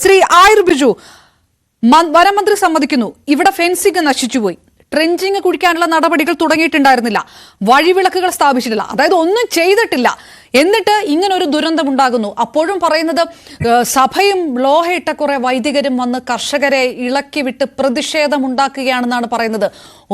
ശ്രീ ആയുർ ബിജു, വനമന്ത്രി സമ്മതിക്കുന്നു ഇവിടെ fencing നശിച്ചുപോയി, trenching കുഴിക്കാനുള്ള നടപടികൾ തുടങ്ങിയിട്ടുണ്ടായിരുന്നില്ല, വഴിവിളക്കുകൾ സ്ഥാപിച്ചിട്ടില്ല, അതായത് ഒന്നും ചെയ്തിട്ടില്ല. എന്നിട്ട് ഇങ്ങനൊരു ദുരന്തം ഉണ്ടാകുന്നു. അപ്പോഴും പറയുന്നത് സഭയും ലോഹയിട്ട കുറെ വൈദികരും വന്ന് കർഷകരെ ഇളക്കി വിട്ട് പ്രതിഷേധമുണ്ടാക്കുകയാണെന്നാണ് പറയുന്നത്.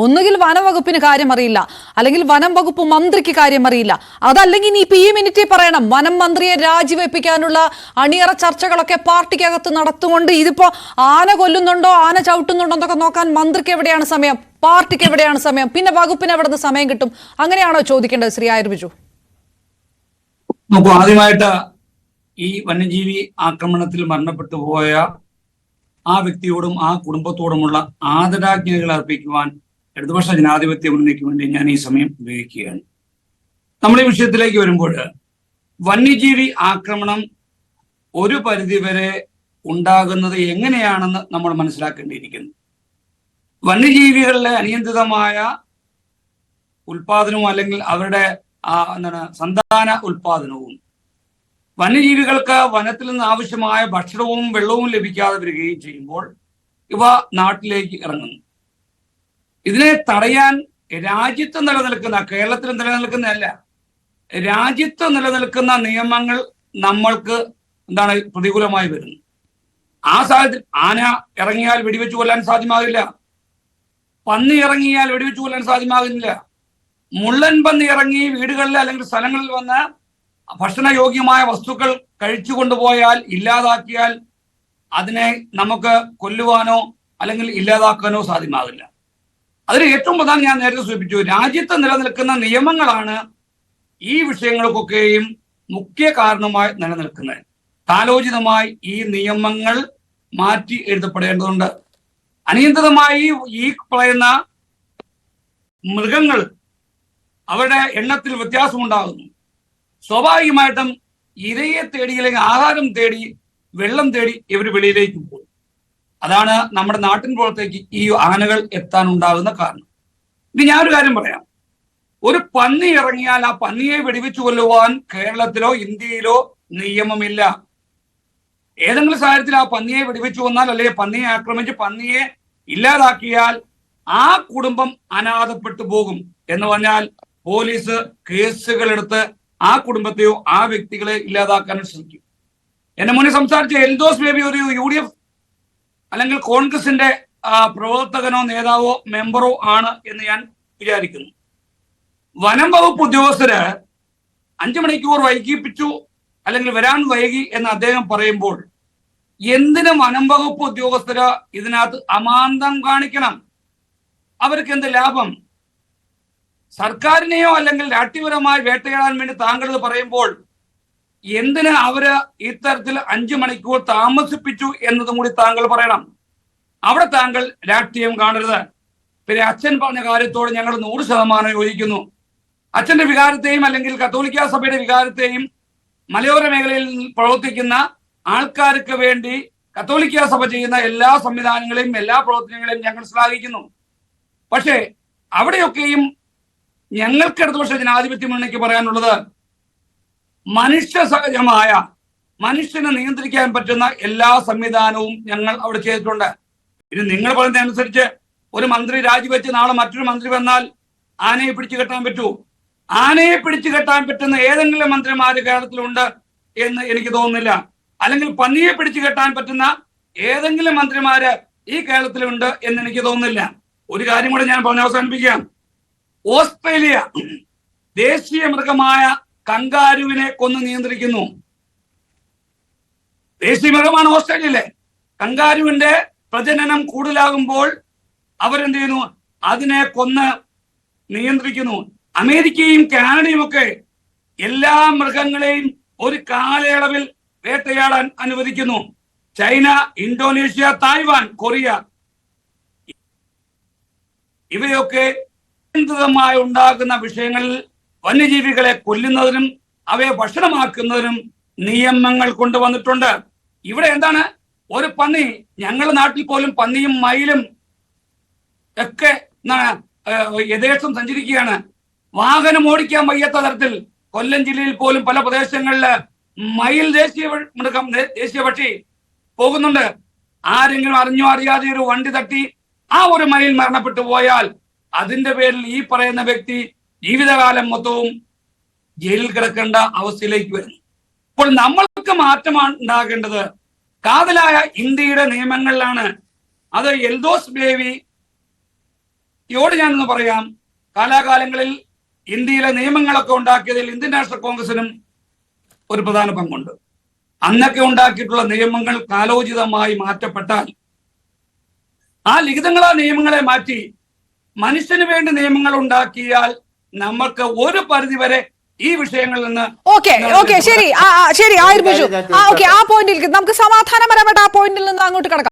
ഒന്നുകിൽ വനവകുപ്പിന് കാര്യം അറിയില്ല, അല്ലെങ്കിൽ വനം വകുപ്പ് മന്ത്രിക്ക് കാര്യം അറിയില്ല, അതല്ലെങ്കിൽ ഇനിയിപ്പോ ഈ മിനിറ്റിൽ പറയണം വനം മന്ത്രിയെ രാജിവെപ്പിക്കാനുള്ള അണിയറ ചർച്ചകളൊക്കെ പാർട്ടിക്കകത്ത് നടത്തുകൊണ്ട് ഇതിപ്പോ ആന കൊല്ലുന്നുണ്ടോ ആന ചവിട്ടുന്നുണ്ടോ എന്നൊക്കെ നോക്കാൻ മന്ത്രിക്ക് എവിടെയാണ് സമയം, പാർട്ടിക്ക് എവിടെയാണ് സമയം, പിന്നെ വകുപ്പിന് എവിടെ നിന്ന് സമയം കിട്ടും? അങ്ങനെയാണോ ചോദിക്കേണ്ടത് ശ്രീ ആയുർ ബിജു? നമുക്ക് ആദ്യമായിട്ട് ഈ വന്യജീവി ആക്രമണത്തിൽ മരണപ്പെട്ടു പോയ ആ വ്യക്തിയോടും ആ കുടുംബത്തോടുമുള്ള ആദരാജ്ഞകൾ അർപ്പിക്കുവാൻ ഇടതുപക്ഷ ജനാധിപത്യ മുന്നണിക്ക് വേണ്ടി ഞാൻ ഈ സമയം ഉപയോഗിക്കുകയാണ്. നമ്മൾ ഈ വിഷയത്തിലേക്ക് വരുമ്പോൾ വന്യജീവി ആക്രമണം ഒരു പരിധിവരെ ഉണ്ടാകുന്നത് എങ്ങനെയാണെന്ന് നമ്മൾ മനസ്സിലാക്കേണ്ടിയിരിക്കുന്നു. വന്യജീവികളിലെ അനിയന്ത്രിതമായ ഉൽപാദനവും അല്ലെങ്കിൽ അവരുടെ സന്താന ഉൽപാദനവും വന്യജീവികൾക്ക് വനത്തിൽ നിന്ന് ആവശ്യമായ ഭക്ഷണവും വെള്ളവും ലഭിക്കാതെ വരികയും ചെയ്യുമ്പോൾ ഇവ നാട്ടിലേക്ക് ഇറങ്ങുന്നു. ഇതിനെ തടയാൻ രാജ്യത്ത് നിലനിൽക്കുന്ന, കേരളത്തിൽ നിലനിൽക്കുന്നതല്ല, രാജ്യത്ത് നിലനിൽക്കുന്ന നിയമങ്ങൾ നമ്മൾക്ക് പ്രതികൂലമായി വരുന്നു. ആ സാഹചര്യത്തിൽ ആന ഇറങ്ങിയാൽ വെടിവെച്ച് കൊല്ലാൻ സാധ്യമാകില്ല, പന്നി ഇറങ്ങിയാൽ വെടിവെച്ച് കൊല്ലാൻ സാധ്യമാകുന്നില്ല. മുള്ളൻ പന്നി ഇറങ്ങി വീടുകളിൽ അല്ലെങ്കിൽ സ്ഥലങ്ങളിൽ വന്ന് ഭക്ഷണയോഗ്യമായ വസ്തുക്കൾ കഴിച്ചു കൊണ്ടുപോയാൽ, ഇല്ലാതാക്കിയാൽ അതിനെ നമുക്ക് കൊല്ലുവാനോ അല്ലെങ്കിൽ ഇല്ലാതാക്കാനോ സാധ്യമാകില്ല. അതിന് ഏറ്റവും പ്രധാനം ഞാൻ നേരത്തെ സൂചിപ്പിച്ചു, രാജ്യത്ത് നിലനിൽക്കുന്ന നിയമങ്ങളാണ് ഈ വിഷയങ്ങൾക്കൊക്കെയും മുഖ്യ കാരണമായി നിലനിൽക്കുന്നത്. കാലോചിതമായി ഈ നിയമങ്ങൾ മാറ്റി എഴുതപ്പെടേണ്ടതുണ്ട്. അനിയന്ത്രിതമായി ഈ പറയുന്ന മൃഗങ്ങൾ അവരുടെ എണ്ണത്തിൽ വ്യത്യാസമുണ്ടാകുന്നു. സ്വാഭാവികമായിട്ടും ഇരയെ തേടി അല്ലെങ്കിൽ ആഹാരം തേടി വെള്ളം തേടി ഇവർ വെളിയിലേക്ക് പോകും. അതാണ് നമ്മുടെ നാട്ടിൻ പുറത്തേക്ക് ഈ ആനകൾ എത്താനുണ്ടാകുന്ന കാരണം. ഇനി ഞാനൊരു കാര്യം പറയാം. ഒരു പന്നി ഇറങ്ങിയാൽ ആ പന്നിയെ വെടിവെച്ചു കൊല്ലുവാൻ കേരളത്തിലോ ഇന്ത്യയിലോ നിയമമില്ല. ഏതെങ്കിലും സാഹചര്യത്തിൽ ആ പന്നിയെ വെടിവെച്ചു കൊന്നാൽ അല്ലെങ്കിൽ പന്നിയെ ആക്രമിച്ച് പന്നിയെ ഇല്ലാതാക്കിയാൽ ആ കുടുംബം അനാഥപ്പെട്ടു പോകും. എന്ന് പറഞ്ഞാൽ പോലീസ് കേസുകൾ എടുത്ത് ആ കുടുംബത്തെയോ ആ വ്യക്തികളെ ഇല്ലാതാക്കാൻ ശ്രമിക്കും. എന്നെ മുന്നേ സംസാരിച്ച എൽദോസ് ബേബി ഒരു UDF അല്ലെങ്കിൽ കോൺഗ്രസിന്റെ പ്രവർത്തകനോ നേതാവോ മെമ്പറോ ആണ് എന്ന് ഞാൻ വിചാരിക്കുന്നു. വനം വകുപ്പ് ഉദ്യോഗസ്ഥര് 5 മണിക്കൂർ വൈകിപ്പിച്ചു അല്ലെങ്കിൽ വരാൻ വൈകി എന്ന് അദ്ദേഹം പറയുമ്പോൾ എന്തിന് വനം വകുപ്പ് ഉദ്യോഗസ്ഥര് ഇതിനകത്ത് അമാന്തം കാണിക്കണം? അവർക്ക് എന്ത് ലാഭം? സർക്കാരിനെയോ അല്ലെങ്കിൽ രാഷ്ട്രീയപരമായി വേട്ടയാടാൻ വേണ്ടി താങ്കൾ ഇത് പറയുമ്പോൾ എന്തിന് അവര് ഇത്തരത്തിൽ 5 മണിക്കൂർ താമസിപ്പിച്ചു എന്നതും കൂടി താങ്കൾ പറയണം. അവിടെ താങ്കൾ രാഷ്ട്രീയം കാണരുത്. പിന്നെ അച്ഛൻ പറഞ്ഞ കാര്യത്തോട് ഞങ്ങൾ 100% യോജിക്കുന്നു. അച്ഛന്റെ വികാരത്തെയും അല്ലെങ്കിൽ കത്തോലിക്ക സഭയുടെ വികാരത്തെയും മലയോര മേഖലയിൽ പ്രവർത്തിക്കുന്ന ആൾക്കാർക്ക് വേണ്ടി കത്തോലിക്ക സഭ ചെയ്യുന്ന എല്ലാ സംവിധാനങ്ങളെയും എല്ലാ പ്രവർത്തനങ്ങളെയും ഞങ്ങൾ ശ്ലാഘിക്കുന്നു. പക്ഷേ അവിടെയൊക്കെയും ഞങ്ങൾക്ക് ഇടതുപക്ഷ ജനാധിപത്യ മുന്നണിക്ക് പറയാനുള്ളത്, മനുഷ്യ സഹജമായ മനുഷ്യനെ നിയന്ത്രിക്കാൻ പറ്റുന്ന എല്ലാ സംവിധാനവും ഞങ്ങൾ അവിടെ ചെയ്തിട്ടുണ്ട്. ഇനി നിങ്ങൾ പറയുന്നതനുസരിച്ച് ഒരു മന്ത്രി രാജിവെച്ച് നാളെ മറ്റൊരു മന്ത്രി വന്നാൽ ആനയെ പിടിച്ചു കെട്ടാൻ പറ്റൂ? ആനയെ പിടിച്ചു കെട്ടാൻ പറ്റുന്ന ഏതെങ്കിലും മന്ത്രിമാര് കേരളത്തിലുണ്ട് എന്ന് എനിക്ക് തോന്നുന്നില്ല. അല്ലെങ്കിൽ പന്നിയെ പിടിച്ചു കെട്ടാൻ പറ്റുന്ന ഏതെങ്കിലും മന്ത്രിമാര് ഈ കേരളത്തിലുണ്ട് എന്ന് എനിക്ക് തോന്നുന്നില്ല. ഒരു കാര്യം കൂടെ ഞാൻ പറഞ്ഞ് അവസാനിപ്പിക്കാം. ഓസ്ട്രേലിയ ദേശീയ മൃഗമായ കങ്കാരുവിനെ കൊന്ന് നിയന്ത്രിക്കുന്നു. ദേശീയ മൃഗമാണ് ഓസ്ട്രേലിയയിലെ. കങ്കാരുവിന്റെ പ്രജനനം കൂടുതലാകുമ്പോൾ അവരെന്ത് ചെയ്യുന്നു? അതിനെ കൊന്ന് നിയന്ത്രിക്കുന്നു. അമേരിക്കയും കാനഡയും ഒക്കെ എല്ലാ മൃഗങ്ങളെയും ഒരു കാലയളവിൽ വേട്ടയാടാൻ അനുവദിക്കുന്നു. ചൈന, ഇന്തോനേഷ്യ, തായ്വാൻ, കൊറിയ ഇവയൊക്കെ നിയന്ത്രിതമായി ഉണ്ടാകുന്ന വിഷയങ്ങളിൽ വന്യജീവികളെ കൊല്ലുന്നതിനും അവയെ ഭക്ഷണമാക്കുന്നതിനും നിയമങ്ങൾ കൊണ്ടുവന്നിട്ടുണ്ട്. ഇവിടെ എന്താണ്? ഒരു പന്നി, ഞങ്ങളുടെ നാട്ടിൽ പോലും പന്നിയും മയിലും ഒക്കെ യഥേഷ്ടം സഞ്ചരിക്കുകയാണ്. വാഹനം ഓടിക്കാൻ വയ്യാത്ത തരത്തിൽ കൊല്ലം ജില്ലയിൽ പോലും പല പ്രദേശങ്ങളിൽ മയിൽ ദേശീയ മൃഗം, ദേശീയ പക്ഷി പോകുന്നുണ്ട്. ആരെങ്കിലും അറിഞ്ഞോ അറിയാതെ ഒരു വണ്ടി തട്ടി ആ ഒരു മൈൽ മരണപ്പെട്ടു പോയാൽ അതിന്റെ പേരിൽ ഈ പറയുന്ന വ്യക്തി ജീവിതകാലം മൊത്തവും ജയിലിൽ കിടക്കേണ്ട അവസ്ഥയിലേക്ക് വരുന്നു. അപ്പോൾ നമ്മൾക്ക് മാറ്റമാണ് ഉണ്ടാകേണ്ടത്. കാതലായ ഇന്ത്യയുടെ നിയമങ്ങളിലാണ്. അത് എൽദോസ് ബേബിയോട് ഞാനൊന്ന് പറയാം, കാലാകാലങ്ങളിൽ ഇന്ത്യയിലെ നിയമങ്ങളൊക്കെ ഉണ്ടാക്കിയതിൽ ഇന്ത്യൻ നാഷണൽ കോൺഗ്രസിനും ഒരു പ്രധാന പങ്കുണ്ട്. അന്നൊക്കെ ഉണ്ടാക്കിയിട്ടുള്ള നിയമങ്ങൾ കാലോചിതമായി മാറ്റപ്പെട്ടാൽ ആ ലിഖിതങ്ങളാ നിയമങ്ങളെ മാറ്റി മനുഷ്യന് വേണ്ടി നിയമങ്ങൾ ഉണ്ടാക്കിയാൽ നമ്മൾക്ക് ഒരു പരിധിവരെ ഈ വിഷയങ്ങളിൽ നിന്ന് ശരി ആയുർ ബിജു ആ പോയിന്റിൽ നമുക്ക് സമാധാനപരമായിട്ട് ആ പോയിന്റിൽ നിന്ന് അങ്ങോട്ട് കടക്കാം.